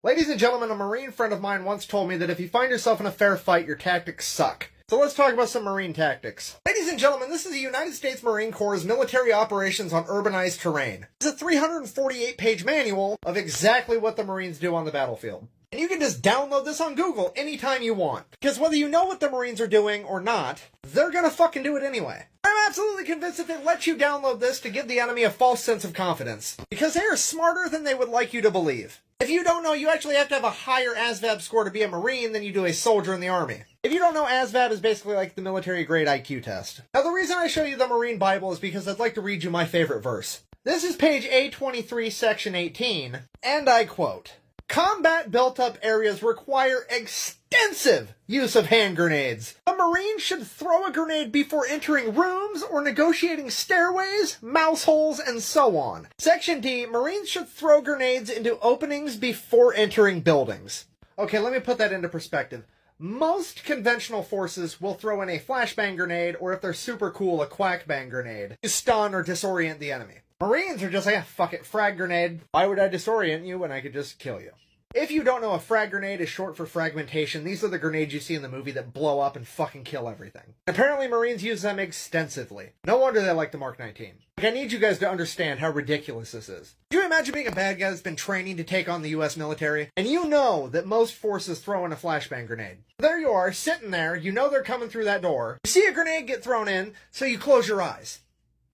Ladies and gentlemen, a Marine friend of mine once told me that if you find yourself in a fair fight, your tactics suck. So let's talk about some Marine tactics. Ladies and gentlemen, this is the United States Marine Corps' military operations on urbanized terrain. It's a 348-page manual of exactly what the Marines do on the battlefield. And you can just download this on Google anytime you want. Because whether you know what the Marines are doing or not, they're gonna fucking do it anyway. I'm absolutely convinced that they let you download this to give the enemy a false sense of confidence. Because they are smarter than they would like you to believe. If you don't know, you actually have to have a higher ASVAB score to be a Marine than you do a soldier in the Army. If you don't know, ASVAB is basically like the military grade IQ test. Now, the reason I show you the Marine Bible is because I'd like to read you my favorite verse. This is page A23, section 18, and I quote, "Combat built-up areas require extensive use of hand grenades. A Marine should throw a grenade before entering rooms or negotiating stairways, mouse holes, and so on. Section D, Marines should throw grenades into openings before entering buildings." Okay, let me put that into perspective. Most conventional forces will throw in a flashbang grenade, or if they're super cool, a quackbang grenade, to stun or disorient the enemy. Marines are just like, fuck it, frag grenade. Why would I disorient you when I could just kill you? If you don't know, a frag grenade is short for fragmentation. These are the grenades you see in the movie that blow up and fucking kill everything. Apparently Marines use them extensively. No wonder they like the Mark 19. I need you guys to understand how ridiculous this is. Could you imagine being a bad guy that's been training to take on the US military? And you know that most forces throw in a flashbang grenade. There you are, sitting there, you know they're coming through that door. You see a grenade get thrown in, so you close your eyes,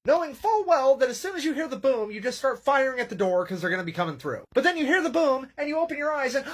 knowing full well that as soon as you hear the boom, you just start firing at the door because they're going to be coming through. But then you hear the boom, and you open your eyes, and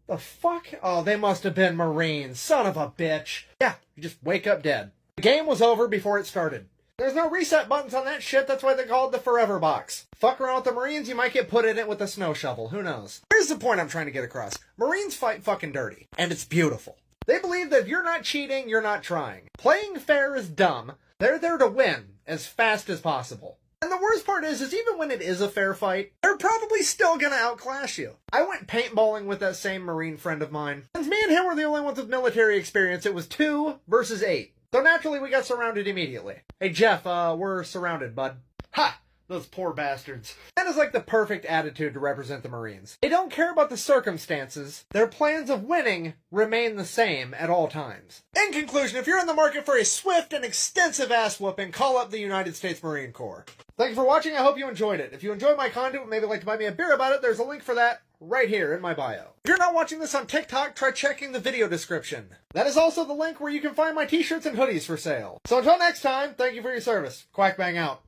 the fuck? Oh, they must have been Marines. Son of a bitch. Yeah, you just wake up dead. The game was over before it started. There's no reset buttons on that shit. That's why they call it the Forever Box. Fuck around with the Marines, you might get put in it with a snow shovel. Who knows? Here's the point I'm trying to get across. Marines fight fucking dirty, and it's beautiful. They believe that if you're not cheating, you're not trying. Playing fair is dumb. They're there to win as fast as possible. And the worst part is even when it is a fair fight, they're probably still gonna outclass you. I went paintballing with that same Marine friend of mine. Since me and him were the only ones with military experience, it was 2 versus 8. So naturally we got surrounded immediately. Hey Jeff, we're surrounded, bud. Ha! Those poor bastards. That is like the perfect attitude to represent the Marines. They don't care about the circumstances. Their plans of winning remain the same at all times. In conclusion, if you're in the market for a swift and extensive ass whooping, call up the United States Marine Corps. Thank you for watching. I hope you enjoyed it. If you enjoyed my content and maybe like to buy me a beer about it, there's a link for that right here in my bio. If you're not watching this on TikTok, try checking the video description. That is also the link where you can find my t-shirts and hoodies for sale. So until next time, thank you for your service. Quack Bang out.